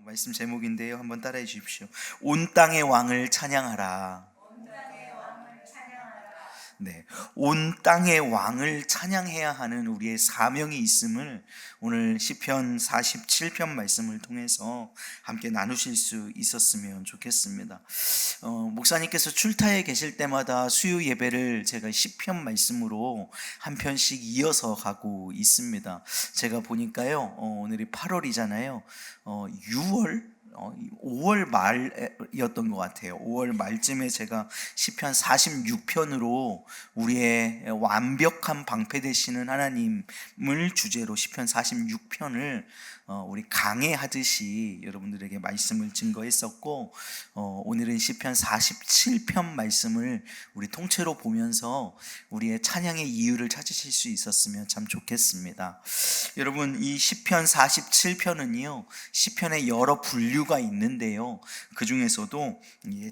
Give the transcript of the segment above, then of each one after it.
말씀 제목인데요. 한번 따라해 주십시오. 온 땅의 왕을 찬양하라. 네, 온 땅의 왕을 찬양해야 하는 우리의 사명이 있음을 오늘 시편 47편 말씀을 통해서 함께 나누실 수 있었으면 좋겠습니다. 목사님께서 출타에 계실 때마다 수요 예배를 제가 시편 말씀으로 한 편씩 이어서 가고 있습니다. 제가 보니까요, 오늘이 8월이잖아요. 5월 말이었던 것 같아요. 5월 말쯤에 제가 시편 46편으로 우리의 완벽한 방패 되시는 하나님을 주제로 시편 46편을 우리 강해하듯이 여러분들에게 말씀을 증거했었고, 오늘은 시편 47편 말씀을 우리 통째로 보면서 우리의 찬양의 이유를 찾으실 수 있었으면 참 좋겠습니다. 여러분, 이 시편 47편은요 시편의 여러 분류가 있는데요, 그 중에서도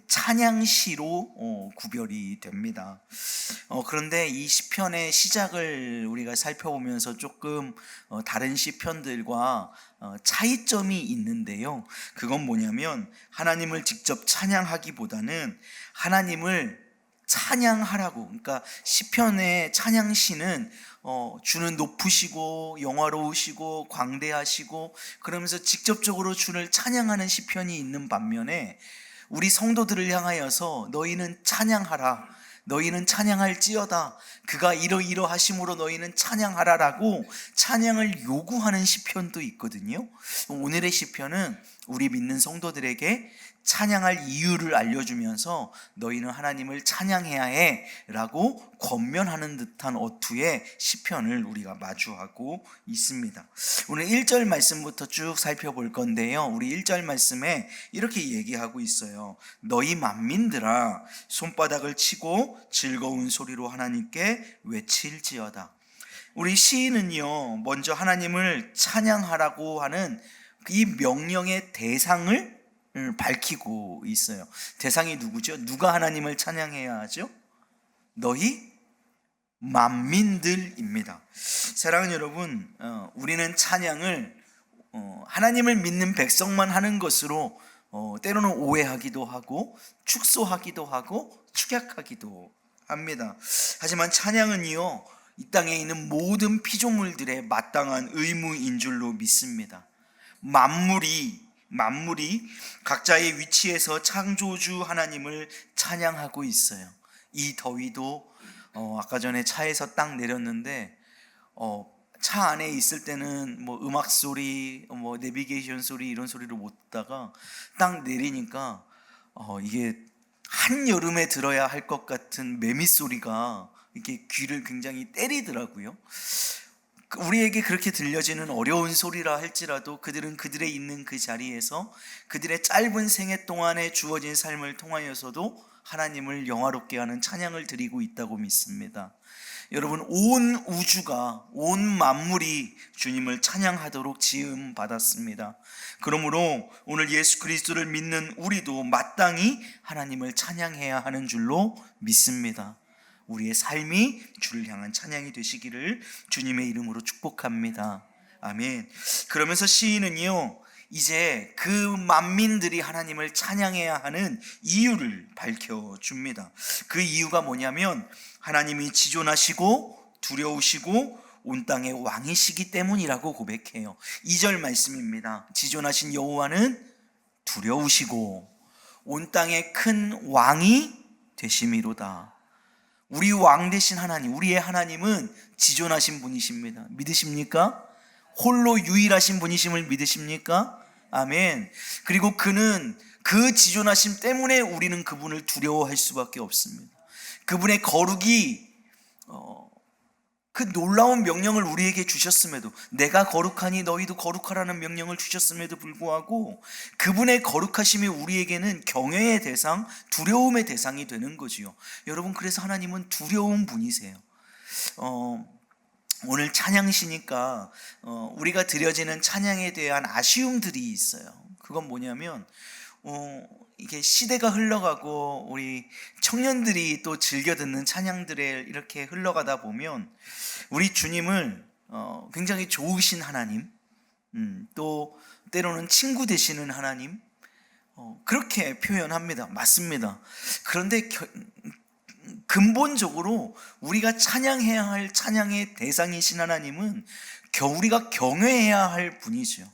찬양시로 구별이 됩니다. 그런데 이 시편의 시작을 우리가 살펴보면서 조금 다른 시편들과 차이점이 있는데요, 그건 뭐냐면 하나님을 직접 찬양하기보다는 하나님을 찬양하라고, 그러니까 시편의 찬양시는 주는 높으시고 영화로우시고 광대하시고 그러면서 직접적으로 주를 찬양하는 시편이 있는 반면에 우리 성도들을 향하여서 너희는 찬양하라, 너희는 찬양할지어다, 그가 이러이러하심으로 너희는 찬양하라라고 찬양을 요구하는 시편도 있거든요. 오늘의 시편은 우리 믿는 성도들에게 찬양할 이유를 알려주면서 너희는 하나님을 찬양해야 해 라고 권면하는 듯한 어투의 시편을 우리가 마주하고 있습니다. 오늘 1절 말씀부터 쭉 살펴볼 건데요, 우리 1절 말씀에 이렇게 얘기하고 있어요. 너희 만민들아 손바닥을 치고 즐거운 소리로 하나님께 외칠지어다. 우리 시인은요, 먼저 하나님을 찬양하라고 하는 이 명령의 대상을 밝히고 있어요. 대상이 누구죠? 누가 하나님을 찬양해야 하죠? 너희 만민들입니다. 사랑하는 여러분, 우리는 찬양을 하나님을 믿는 백성만 하는 것으로 때로는 오해하기도 하고 축소하기도 하고 축약하기도 합니다. 하지만 찬양은요, 이 땅에 있는 모든 피조물들의 마땅한 의무인 줄로 믿습니다. 만물이 각자의 위치에서 창조주 하나님을 찬양하고 있어요. 이 더위도 아까 전에 차에서 딱 내렸는데 차 안에 있을 때는 뭐 음악 소리, 뭐 내비게이션 소리 이런 소리를 못 듣다가 딱 내리니까 이게 한여름에 들어야 할 것 같은 매미 소리가 이렇게 귀를 굉장히 때리더라고요. 우리에게 그렇게 들려지는 어려운 소리라 할지라도 그들은 그들의 있는 그 자리에서 그들의 짧은 생애 동안에 주어진 삶을 통하여서도 하나님을 영화롭게 하는 찬양을 드리고 있다고 믿습니다. 여러분, 온 우주가, 온 만물이 주님을 찬양하도록 지음 받았습니다. 그러므로 오늘 예수 그리스도를 믿는 우리도 마땅히 하나님을 찬양해야 하는 줄로 믿습니다. 우리의 삶이 주를 향한 찬양이 되시기를 주님의 이름으로 축복합니다. 아멘. 그러면서 시인은요, 이제 그 만민들이 하나님을 찬양해야 하는 이유를 밝혀줍니다. 그 이유가 뭐냐면 하나님이 지존하시고 두려우시고 온 땅의 왕이시기 때문이라고 고백해요. 2절 말씀입니다. 지존하신 여호와는 두려우시고 온 땅의 큰 왕이 되심이로다. 우리 왕 되신 하나님, 우리의 하나님은 지존하신 분이십니다. 믿으십니까? 홀로 유일하신 분이심을 믿으십니까? 아멘. 그리고 그는 그 지존하심 때문에 우리는 그분을 두려워할 수밖에 없습니다. 그분의 거룩이 그 놀라운 명령을 우리에게 주셨음에도, 내가 거룩하니 너희도 거룩하라는 명령을 주셨음에도 불구하고 그분의 거룩하심이 우리에게는 경외의 대상, 두려움의 대상이 되는 거지요. 여러분, 그래서 하나님은 두려운 분이세요. 오늘 찬양시니까 우리가 드려지는 찬양에 대한 아쉬움들이 있어요. 그건 뭐냐면 이게 시대가 흘러가고 우리 청년들이 또 즐겨 듣는 찬양들에 이렇게 흘러가다 보면 우리 주님을 굉장히 좋으신 하나님, 또 때로는 친구 되시는 하나님, 그렇게 표현합니다. 맞습니다. 그런데 근본적으로 우리가 찬양해야 할 찬양의 대상이신 하나님은 우리가 경외해야 할 분이죠.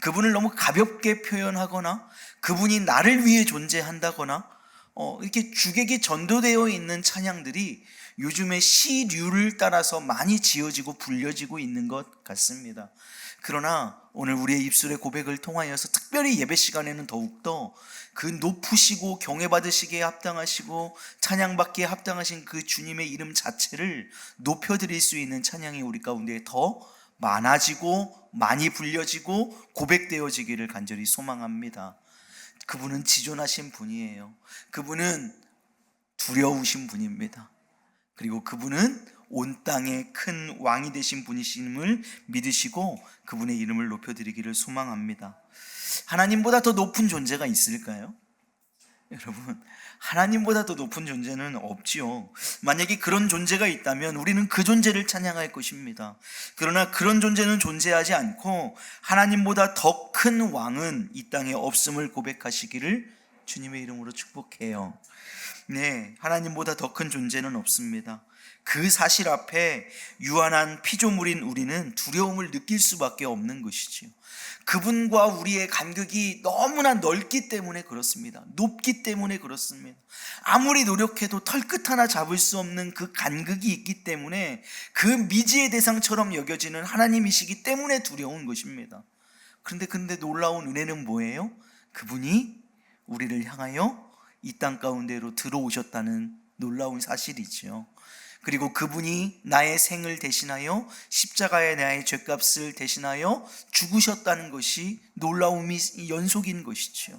그분을 너무 가볍게 표현하거나 그분이 나를 위해 존재한다거나 이렇게 주객이 전도되어 있는 찬양들이 요즘에 시류를 따라서 많이 지어지고 불려지고 있는 것 같습니다. 그러나 오늘 우리의 입술의 고백을 통하여서 특별히 예배 시간에는 더욱더 그 높으시고 경외받으시기에 합당하시고 찬양받기에 합당하신 그 주님의 이름 자체를 높여드릴 수 있는 찬양이 우리 가운데 더 많아지고 많이 불려지고 고백되어지기를 간절히 소망합니다. 그분은 지존하신 분이에요. 그분은 두려우신 분입니다. 그리고 그분은 온 땅의 큰 왕이 되신 분이심을 믿으시고 그분의 이름을 높여드리기를 소망합니다. 하나님보다 더 높은 존재가 있을까요? 여러분, 하나님보다 더 높은 존재는 없지요. 만약에 그런 존재가 있다면 우리는 그 존재를 찬양할 것입니다. 그러나 그런 존재는 존재하지 않고 하나님보다 더 큰 왕은 이 땅에 없음을 고백하시기를 주님의 이름으로 축복해요. 네, 하나님보다 더 큰 존재는 없습니다. 그 사실 앞에 유한한 피조물인 우리는 두려움을 느낄 수밖에 없는 것이지요. 그분과 우리의 간격이 너무나 넓기 때문에 그렇습니다. 높기 때문에 그렇습니다. 아무리 노력해도 털끝 하나 잡을 수 없는 그 간격이 있기 때문에 그 미지의 대상처럼 여겨지는 하나님이시기 때문에 두려운 것입니다. 그런데 놀라운 은혜는 뭐예요? 그분이 우리를 향하여 이 땅 가운데로 들어오셨다는 놀라운 사실이죠. 그리고 그분이 나의 생을 대신하여 십자가에 나의 죄값을 대신하여 죽으셨다는 것이 놀라움이 연속인 것이지요.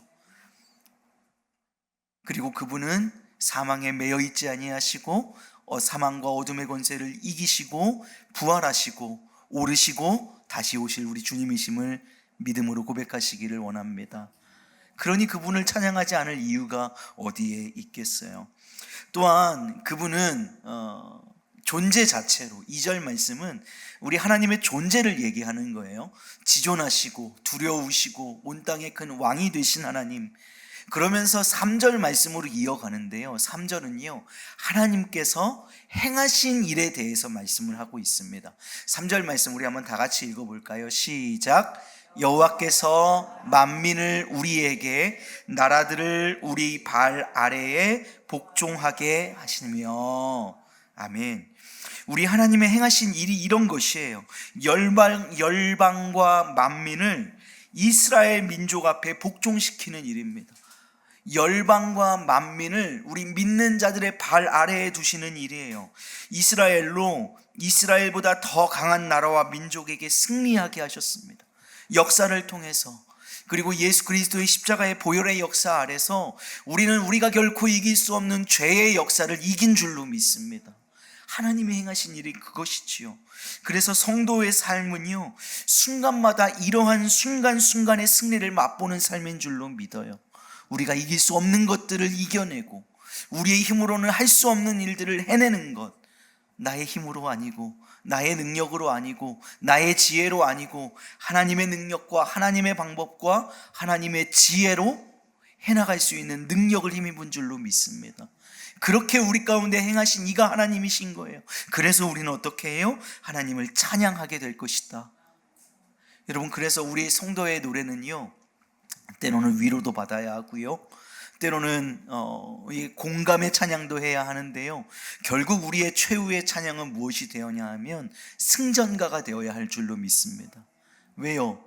그리고 그분은 사망에 매여 있지 아니하시고 사망과 어둠의 권세를 이기시고 부활하시고 오르시고 다시 오실 우리 주님이심을 믿음으로 고백하시기를 원합니다. 그러니 그분을 찬양하지 않을 이유가 어디에 있겠어요? 또한 그분은 존재 자체로 2절 말씀은 우리 하나님의 존재를 얘기하는 거예요. 지존하시고 두려우시고 온 땅의 큰 왕이 되신 하나님. 그러면서 3절 말씀으로 이어가는데요. 3절은요, 하나님께서 행하신 일에 대해서 말씀을 하고 있습니다. 3절 말씀 우리 한번 다 같이 읽어볼까요? 시작. 여호와께서 만민을 우리에게, 나라들을 우리 발 아래에 복종하게 하시며. 아멘. 우리 하나님의 행하신 일이 이런 것이에요. 열방과 만민을 이스라엘 민족 앞에 복종시키는 일입니다. 열방과 만민을 우리 믿는 자들의 발 아래에 두시는 일이에요. 이스라엘보다 더 강한 나라와 민족에게 승리하게 하셨습니다. 역사를 통해서, 그리고 예수 그리스도의 십자가의 보혈의 역사 아래서 우리는 우리가 결코 이길 수 없는 죄의 역사를 이긴 줄로 믿습니다. 하나님이 행하신 일이 그것이지요. 그래서 성도의 삶은요, 순간마다 이러한 순간순간의 승리를 맛보는 삶인 줄로 믿어요. 우리가 이길 수 없는 것들을 이겨내고 우리의 힘으로는 할 수 없는 일들을 해내는 것, 나의 힘으로 아니고 나의 능력으로 아니고 나의 지혜로 아니고 하나님의 능력과 하나님의 방법과 하나님의 지혜로 해나갈 수 있는 능력을 힘입은 줄로 믿습니다. 그렇게 우리 가운데 행하신 이가 하나님이신 거예요. 그래서 우리는 어떻게 해요? 하나님을 찬양하게 될 것이다. 여러분, 그래서 우리 성도의 노래는요, 때로는 위로도 받아야 하고요, 때로는 공감의 찬양도 해야 하는데요, 결국 우리의 최후의 찬양은 무엇이 되어야 하면 승전가가 되어야 할 줄로 믿습니다. 왜요?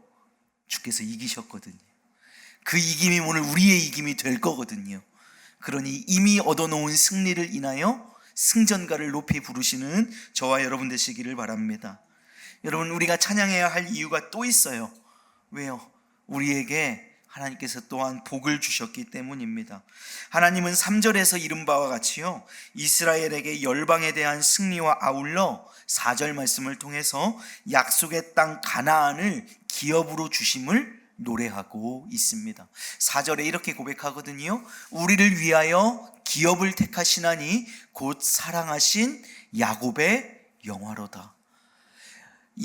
주께서 이기셨거든요. 그 이김이 오늘 우리의 이김이 될 거거든요. 그러니 이미 얻어놓은 승리를 인하여 승전가를 높이 부르시는 저와 여러분 되시기를 바랍니다. 여러분, 우리가 찬양해야 할 이유가 또 있어요. 왜요? 우리에게 하나님께서 또한 복을 주셨기 때문입니다. 하나님은 3절에서 이른 바와 같이요, 이스라엘에게 열방에 대한 승리와 아울러 4절 말씀을 통해서 약속의 땅 가나안을 기업으로 주심을 노래하고 있습니다. 4절에 이렇게 고백하거든요. 우리를 위하여 기업을 택하시나니 곧 사랑하신 야곱의 영화로다.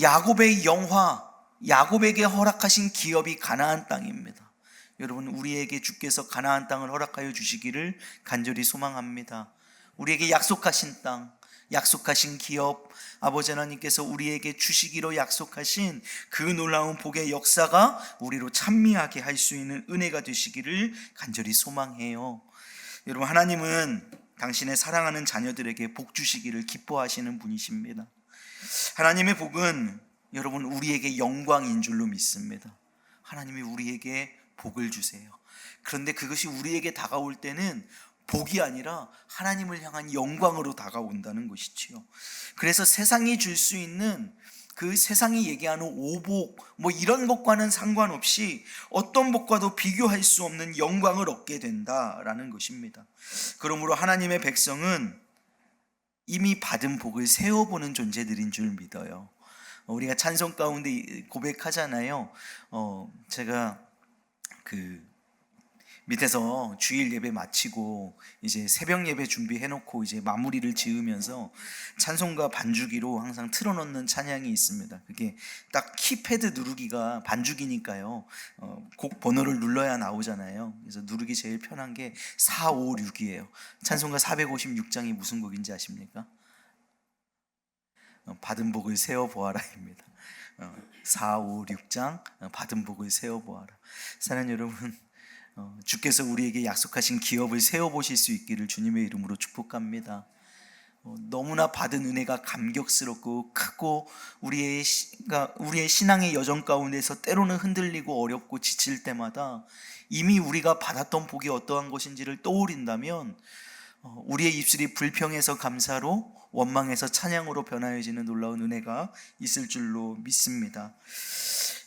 야곱의 영화, 야곱에게 허락하신 기업이 가나안 땅입니다. 여러분, 우리에게 주께서 가나안 땅을 허락하여 주시기를 간절히 소망합니다. 우리에게 약속하신 땅, 약속하신 기업, 아버지 하나님께서 우리에게 주시기로 약속하신 그 놀라운 복의 역사가 우리로 찬미하게 할 수 있는 은혜가 되시기를 간절히 소망해요. 여러분, 하나님은 당신의 사랑하는 자녀들에게 복 주시기를 기뻐하시는 분이십니다. 하나님의 복은 여러분 우리에게 영광인 줄로 믿습니다. 하나님이 우리에게 복을 주세요. 그런데 그것이 우리에게 다가올 때는 복이 아니라 하나님을 향한 영광으로 다가온다는 것이지요. 그래서 세상이 줄 수 있는, 그 세상이 얘기하는 오복 이런 것과는 상관없이 어떤 복과도 비교할 수 없는 영광을 얻게 된다라는 것입니다. 그러므로 하나님의 백성은 이미 받은 복을 세어보는 존재들인 줄 믿어요. 우리가 찬송 가운데 고백하잖아요. 제가 밑에서 주일 예배 마치고 이제 새벽 예배 준비해놓고 이제 마무리를 지으면서 찬송가 반주기로 항상 틀어놓는 찬양이 있습니다. 그게 딱 키패드 누르기가 반주기니까요. 곡 번호를 눌러야 나오잖아요. 그래서 누르기 제일 편한 게 456이에요. 찬송가 456장이 무슨 곡인지 아십니까? 받은 복을 세어보아라입니다. 456장 받은 복을 세어보아라. 사랑하는 여러분, 주께서 우리에게 약속하신 기업을 세워보실 수 있기를 주님의 이름으로 축복합니다. 너무나 받은 은혜가 감격스럽고 크고 우리의 신앙의 여정 가운데서 때로는 흔들리고 어렵고 지칠 때마다 이미 우리가 받았던 복이 어떠한 것인지를 떠올린다면 우리의 입술이 불평해서 감사로, 원망해서 찬양으로 변화해지는 놀라운 은혜가 있을 줄로 믿습니다.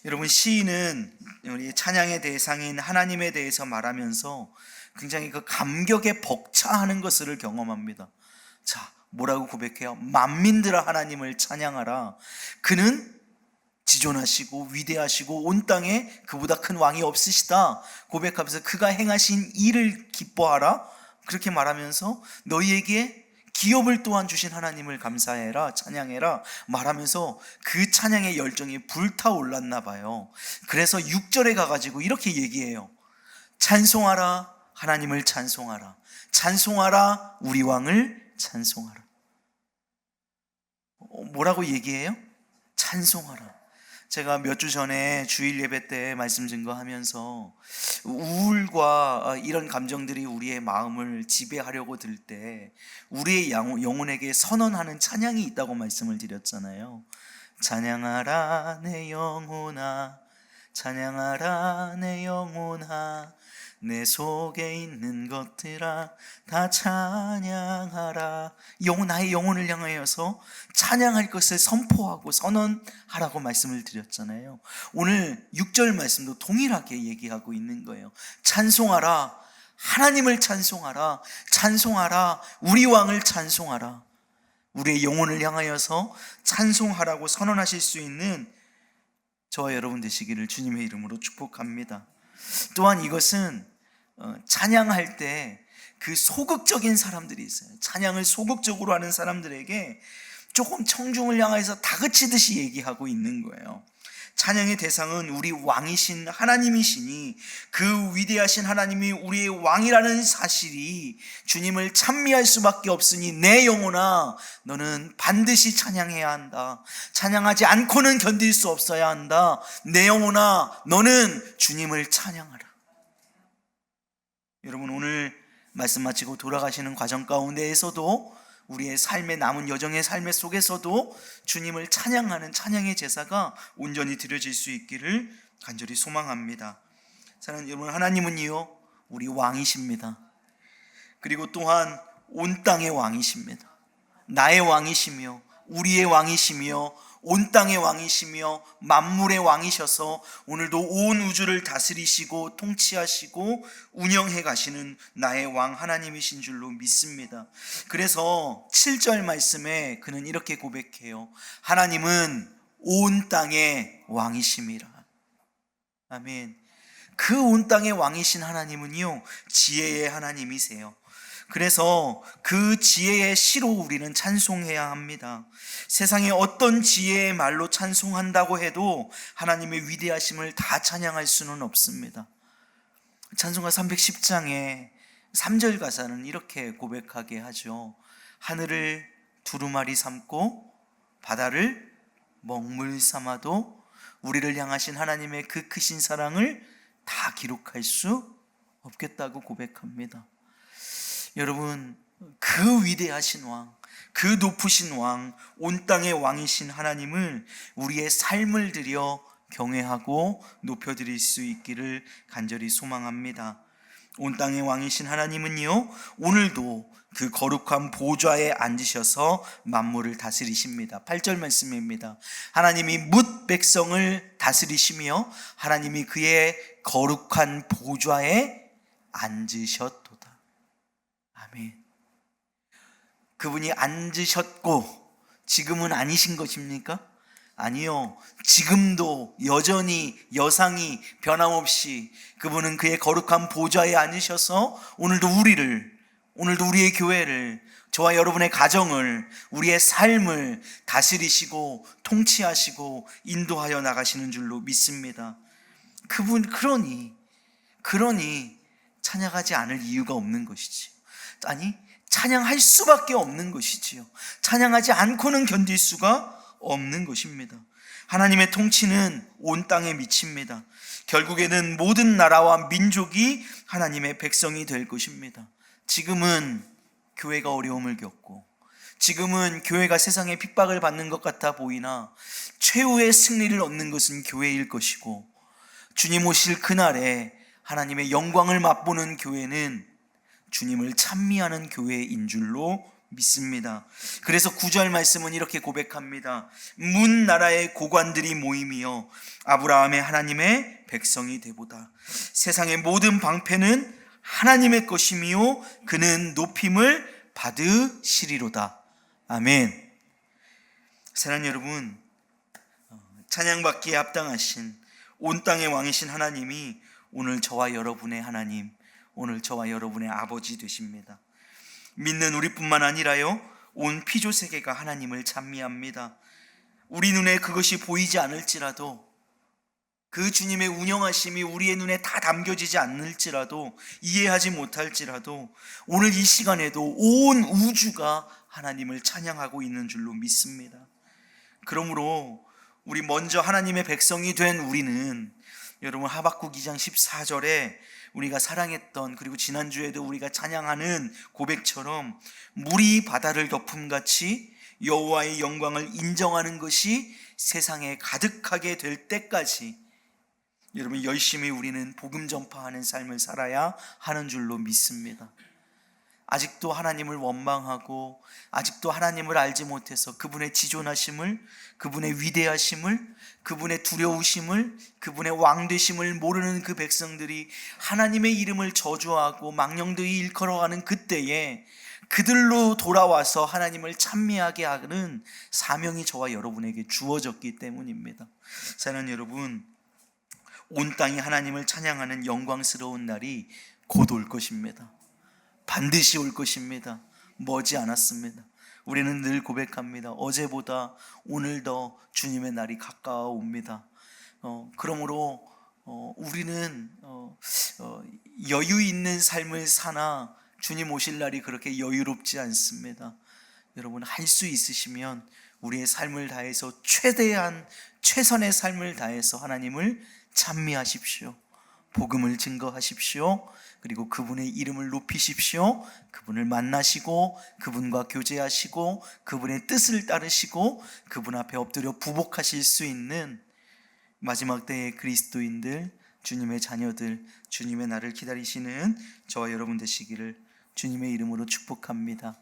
여러분, 시인은 우리 찬양의 대상인 하나님에 대해서 말하면서 굉장히 그 감격에 벅차하는 것을 경험합니다. 자, 뭐라고 고백해요? 만민들아 하나님을 찬양하라. 그는 지존하시고 위대하시고 온 땅에 그보다 큰 왕이 없으시다 고백하면서 그가 행하신 일을 기뻐하라, 그렇게 말하면서 너희에게 기업을 또한 주신 하나님을 감사해라, 찬양해라 말하면서 그 찬양의 열정이 불타올랐나 봐요. 그래서 6절에 가가지고 이렇게 얘기해요. 찬송하라, 하나님을 찬송하라. 찬송하라, 우리 왕을 찬송하라. 뭐라고 얘기해요? 찬송하라. 제가 몇 주 전에 주일 예배 때 말씀 증거하면서 우울과 이런 감정들이 우리의 마음을 지배하려고 들 때 우리의 영혼에게 선언하는 찬양이 있다고 말씀을 드렸잖아요. 찬양하라 내 영혼아, 찬양하라 내 영혼아, 내 속에 있는 것들아 다 찬양하라. 나의 영혼을 향하여서 찬양할 것을 선포하고 선언하라고 말씀을 드렸잖아요. 오늘 6절 말씀도 동일하게 얘기하고 있는 거예요. 찬송하라, 하나님을 찬송하라, 찬송하라, 우리 왕을 찬송하라. 우리의 영혼을 향하여서 찬송하라고 선언하실 수 있는 저와 여러분 되시기를 주님의 이름으로 축복합니다. 또한 이것은 찬양할 때 그 소극적인 사람들이 있어요. 찬양을 소극적으로 하는 사람들에게 조금 청중을 향해서 다그치듯이 얘기하고 있는 거예요. 찬양의 대상은 우리 왕이신 하나님이시니 그 위대하신 하나님이 우리의 왕이라는 사실이 주님을 찬미할 수밖에 없으니 내 영혼아 너는 반드시 찬양해야 한다. 찬양하지 않고는 견딜 수 없어야 한다. 내 영혼아 너는 주님을 찬양하라. 여러분, 오늘 말씀 마치고 돌아가시는 과정 가운데에서도 우리의 삶의 남은 여정의 삶의 속에서도 주님을 찬양하는 찬양의 제사가 온전히 드려질 수 있기를 간절히 소망합니다. 사랑하는 여러분, 하나님은요 우리 왕이십니다. 그리고 또한 온 땅의 왕이십니다. 나의 왕이시며 우리의 왕이시며 온 땅의 왕이시며 만물의 왕이셔서 오늘도 온 우주를 다스리시고 통치하시고 운영해 가시는 나의 왕 하나님이신 줄로 믿습니다. 그래서 7절 말씀에 그는 이렇게 고백해요. 하나님은 온 땅의 왕이심이라. 아멘. 그 온 땅의 왕이신 하나님은요 지혜의 하나님이세요. 그래서 그 지혜의 시로 우리는 찬송해야 합니다. 세상에 어떤 지혜의 말로 찬송한다고 해도 하나님의 위대하심을 다 찬양할 수는 없습니다. 찬송가 310장의 3절 가사는 이렇게 고백하게 하죠. 하늘을 두루마리 삼고 바다를 먹물 삼아도 우리를 향하신 하나님의 그 크신 사랑을 다 기록할 수 없겠다고 고백합니다. 여러분, 그 위대하신 왕, 그 높으신 왕, 온 땅의 왕이신 하나님을 우리의 삶을 들여 경외하고 높여드릴 수 있기를 간절히 소망합니다. 온 땅의 왕이신 하나님은요, 오늘도 그 거룩한 보좌에 앉으셔서 만물을 다스리십니다. 8절 말씀입니다. 하나님이 뭇 백성을 다스리시며 하나님이 그의 거룩한 보좌에 앉으셨도다. 아멘. 그분이 앉으셨고 지금은 아니신 것입니까? 아니요. 지금도 여전히 여상이 변함없이 그분은 그의 거룩한 보좌에 앉으셔서 오늘도 우리의 교회를, 저와 여러분의 가정을, 우리의 삶을 다스리시고 통치하시고 인도하여 나가시는 줄로 믿습니다. 그러니 찬양하지 않을 이유가 없는 것이지요. 아니, 찬양할 수밖에 없는 것이지요. 찬양하지 않고는 견딜 수가 없는 것입니다. 하나님의 통치는 온 땅에 미칩니다. 결국에는 모든 나라와 민족이 하나님의 백성이 될 것입니다. 지금은 교회가 어려움을 겪고, 지금은 교회가 세상에 핍박을 받는 것 같아 보이나 최후의 승리를 얻는 것은 교회일 것이고, 주님 오실 그날에 하나님의 영광을 맛보는 교회는 주님을 찬미하는 교회인 줄로 믿습니다. 그래서 9절 말씀은 이렇게 고백합니다. 문 나라의 고관들이 모임이여 아브라함의 하나님의 백성이 되보다. 세상의 모든 방패는 하나님의 것이며 그는 높임을 받으시리로다. 아멘. 사랑하는 여러분, 찬양받기에 합당하신 온 땅의 왕이신 하나님이 오늘 저와 여러분의 하나님, 오늘 저와 여러분의 아버지 되십니다. 믿는 우리뿐만 아니라요, 온 피조세계가 하나님을 찬미합니다. 우리 눈에 그것이 보이지 않을지라도, 그 주님의 운영하심이 우리의 눈에 다 담겨지지 않을지라도, 이해하지 못할지라도 오늘 이 시간에도 온 우주가 하나님을 찬양하고 있는 줄로 믿습니다. 그러므로 우리 먼저 하나님의 백성이 된 우리는, 여러분 하박국 2장 14절에 우리가 사랑했던, 그리고 지난주에도 우리가 찬양하는 고백처럼 물이 바다를 덮음같이 여호와의 영광을 인정하는 것이 세상에 가득하게 될 때까지 여러분 열심히 우리는 복음 전파하는 삶을 살아야 하는 줄로 믿습니다. 아직도 하나님을 원망하고 아직도 하나님을 알지 못해서 그분의 지존하심을, 그분의 위대하심을, 그분의 두려우심을, 그분의 왕되심을 모르는 그 백성들이 하나님의 이름을 저주하고 망령되이 일컬어가는 그때에 그들로 돌아와서 하나님을 찬미하게 하는 사명이 저와 여러분에게 주어졌기 때문입니다. 사랑하는 여러분, 온 땅이 하나님을 찬양하는 영광스러운 날이 곧 올 것입니다. 반드시 올 것입니다. 머지 않았습니다. 우리는 늘 고백합니다. 어제보다 오늘 더 주님의 날이 가까워옵니다. 그러므로 우리는 여유 있는 삶을 사나 주님 오실 날이 그렇게 여유롭지 않습니다. 여러분 할 수 있으시면 우리의 삶을 다해서 최선의 삶을 다해서 하나님을 찬미하십시오. 복음을 증거하십시오. 그리고 그분의 이름을 높이십시오. 그분을 만나시고 그분과 교제하시고 그분의 뜻을 따르시고 그분 앞에 엎드려 부복하실 수 있는 마지막 때의 그리스도인들, 주님의 자녀들, 주님의 날을 기다리시는 저와 여러분 되시기를 주님의 이름으로 축복합니다.